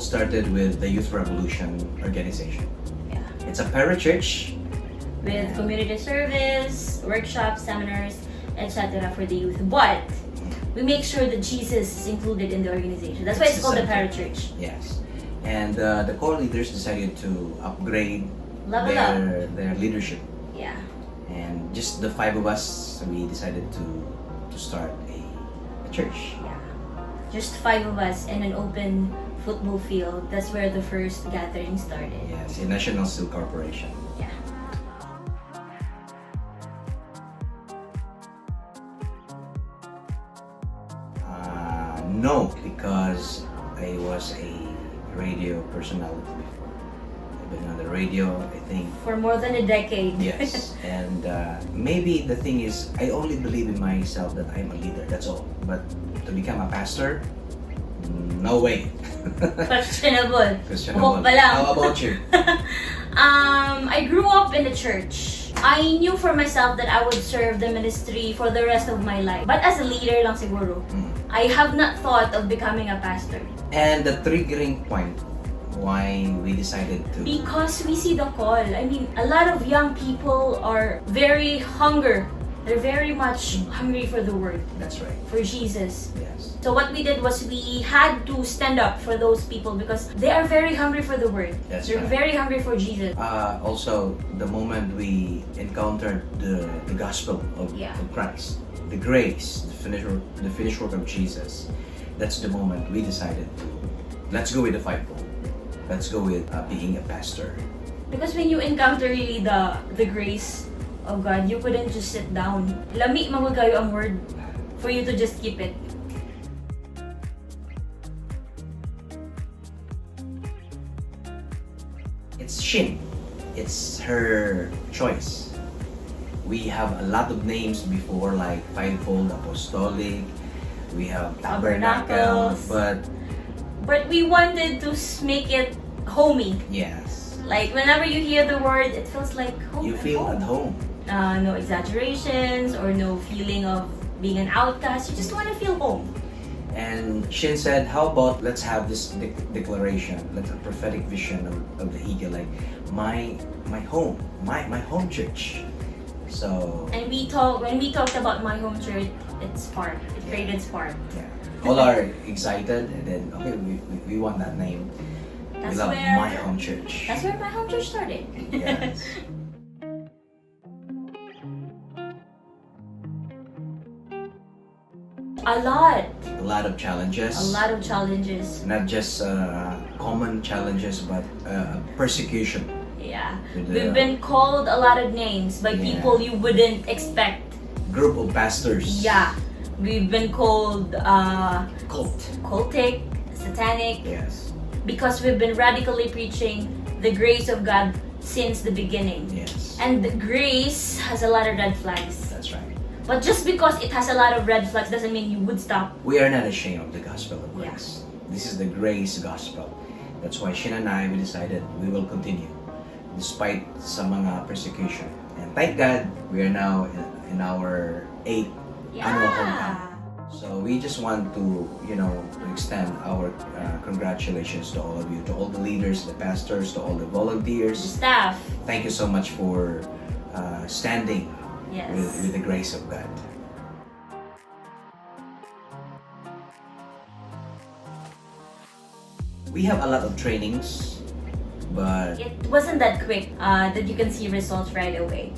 all started with the Youth Revolution organization. Yeah. It's a parachurch With community service, workshops, seminars, etc. for the youth. But we make sure that Jesus is included in the organization. That's why it's called the Parachurch. Yes. And the core leaders decided to upgrade Level up. their leadership. Yeah. And just the 5 of us, we decided to start a church. Yeah. Just 5 of us in an open football field. That's where the first gathering started. Yes, in National Steel Corporation. Yeah. No, because I was a radio personality before. I've been on the radio, I think. For more than a decade. Yes, and maybe the thing is, I only believe in myself that I'm a leader, that's all. But to become a pastor, no way. Questionable. Questionable. Buhok pa lang. How about you? I grew up in the church. I knew for myself that I would serve the ministry for the rest of my life. But as a leader lang siguro, I have not thought of becoming a pastor. And the triggering point why we decided to... Because we see the call. I mean, a lot of young people are very hungry. They're very much hungry for the word, That's right. for Jesus. Yes. So what we did was we had to stand up for those people because they are very hungry for the word. That's They're right. very hungry for Jesus. Also, the moment we encountered the gospel of Christ, the grace, the finished work of Jesus, that's the moment we decided to, let's go with the fivefold. Let's go with being a pastor. Because when you encounter really the grace of God, you couldn't just sit down. Lami mamagayo ang word for you to just keep it. It's Shin. It's her choice. We have a lot of names before, like Fivefold, Apostolic, we have Tabernacle, Tabernacles. But we wanted to make it homey. yes, Like whenever you hear the word, it feels like home. you feel at home. No exaggerations or no feeling of being an outcast. You just want to feel home. And Shin said, how about let's have this declaration, let's a prophetic vision of the eagle, like my home, my home church. So And when we talked about my home church, it's Spark. It created Spark. yeah, all are excited, and then okay, we want that name. That's we love where my home church. That's where my home church started. Yes. A lot A lot of challenges. of challenges. Not just common challenges, but persecution. Yeah. With We've been called a lot of names by Yeah. people you wouldn't expect. Group of pastors. Yeah. We've been called Cult. cultic, satanic, Yes. because we've been radically preaching the grace of God since the beginning. Yes. And the grace has a lot of red flags. That's right. But just because it has a lot of red flags doesn't mean you would stop. We are not ashamed of the gospel of Yeah. grace. This is the grace gospel. That's why Shin and I, we decided we will continue despite sa mga persecution. And thank God, we are now in our 8th annual homecoming. So we just want to, to extend our congratulations to all of you, to all the leaders, the pastors, to all the The volunteers. staff. Thank you so much for standing Yes. with the grace of God. We have a lot of trainings, but It wasn't that quick that you can see results right away.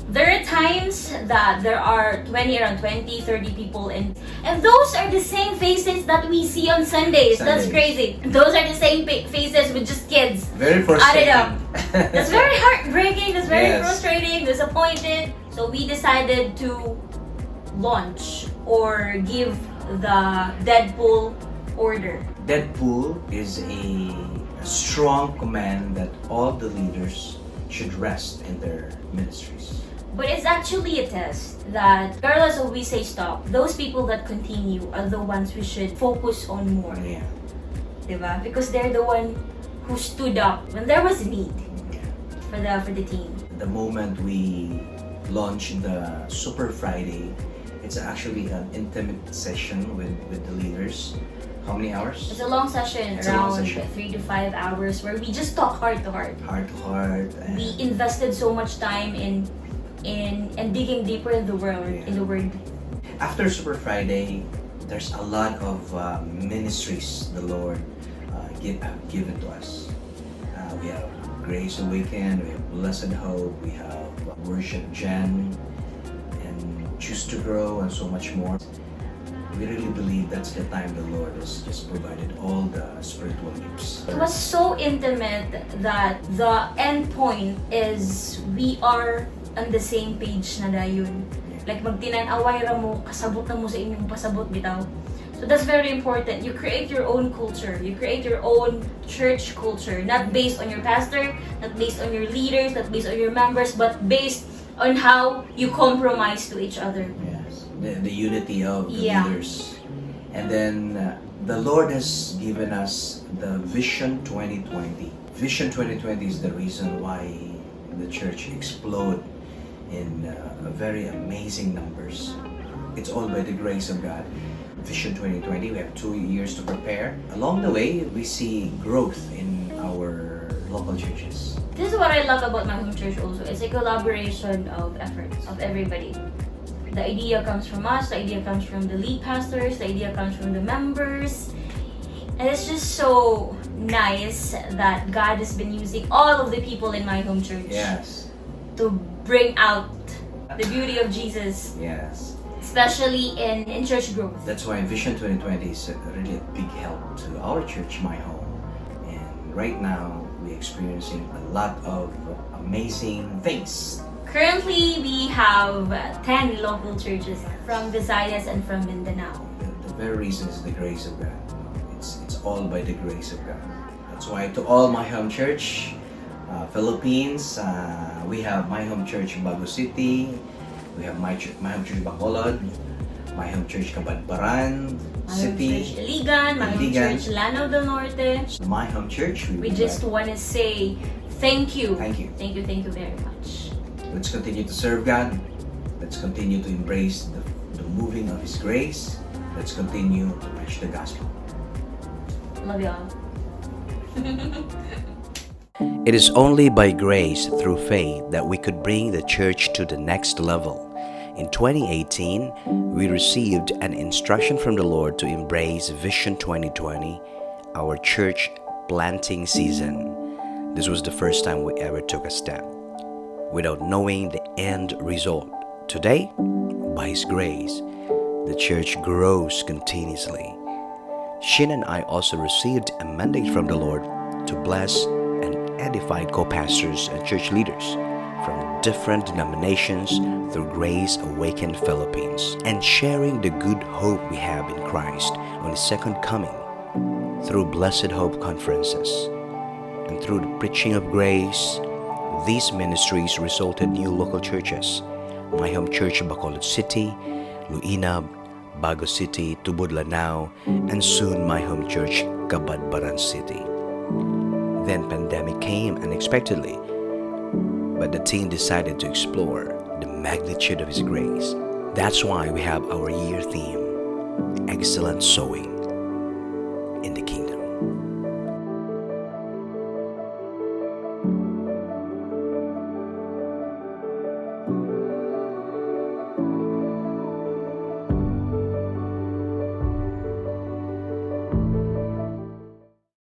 There are times that there are around 20, 30 people and those are the same faces that we see on Sundays. That's Sundays. crazy. Those are the same faces with just kids. very Added frustrating. up. That's very heartbreaking. That's very Yes. frustrating, disappointed. So we decided to launch or give the Deadpool order. Deadpool is a strong command that all the leaders should rest in their ministries. But it's actually a test that regardless of we say stop, those people that continue are the ones we should focus on more. Yeah. Diba? Because they're the one who stood up when there was a need for the team. The moment we launched the Super Friday, it's actually an intimate session with the leaders. how many hours? It's a long session, It's a long around session. 3 to 5 hours, where we just talk heart to heart. Heart to heart. And We invested so much time in digging deeper in the world, in the Word. after Super Friday, there's a lot of ministries the Lord given to us. We have Grace Awaken, we have Blessed Hope, we have Worship Gen, and Choose to Grow, and so much more. We really believe that's the time the Lord has just provided all the spiritual gifts. It was so intimate that the end point is we are on the same page na dayon. Like magtinan-away ra mo, kasabot na mo sa inyong pasabot bitaw. So that's very important. You create your own culture. You create your own church culture. Not based on your pastor, not based on your leaders, not based on your members, but based on how you compromise to each other. Yes, the unity of the Yeah. leaders. And then the Lord has given us the Vision 2020. Vision 2020 is the reason why the church explode in very amazing numbers. It's all by the grace of God. Vision 2020, we have 2 years to prepare. Along the way, we see growth in our local churches. This is what I love about my home church also. It's a collaboration of efforts of everybody. The idea comes from us, the idea comes from the lead pastors, the idea comes from the members. And it's just so nice that God has been using all of the people in my home church Yes, to bring out the beauty of Jesus, yes. especially in church growth. That's why Vision 2020 is really a big help to our church, My Home. And right now, we're experiencing a lot of amazing things. Currently, we have 10 local churches from Visayas and from Mindanao. The very reason is the grace of God. It's all by the grace of God. That's why to all My Home Church, Philippines, we have My Home Church Bago City, we have My Home Church Bacolod, My Home Church Kabadbaran My Home City, Church Iligan, My Home Iligan. Church Lanao del Norte. My Home Church. We just want to say thank you. Thank you. Thank you, thank you very much. Let's continue to serve God. Let's continue to embrace the moving of His grace. Let's continue to preach the gospel. Love y'all. It is only by grace through faith that we could bring the church to the next level. In 2018, we received an instruction from the Lord to embrace Vision 2020, our church planting season. This was the first time we ever took a step without knowing the end result. Today, by His grace, the church grows continuously. Shin and I also received a mandate from the Lord to bless and edify co-pastors and church leaders from different denominations through Grace Awaken Philippines, and sharing the good hope we have in Christ on His second coming through Blessed Hope conferences. And through the preaching of grace, these ministries resulted new local churches: My Home Church Bacolod City, Luinab, Bago City, Tubod Lanao, and soon My Home Church Kabadbaran City. Then pandemic came unexpectedly, but the team decided to explore the magnitude of His grace. That's why we have our year theme, Excellent Sowing in the Kingdom.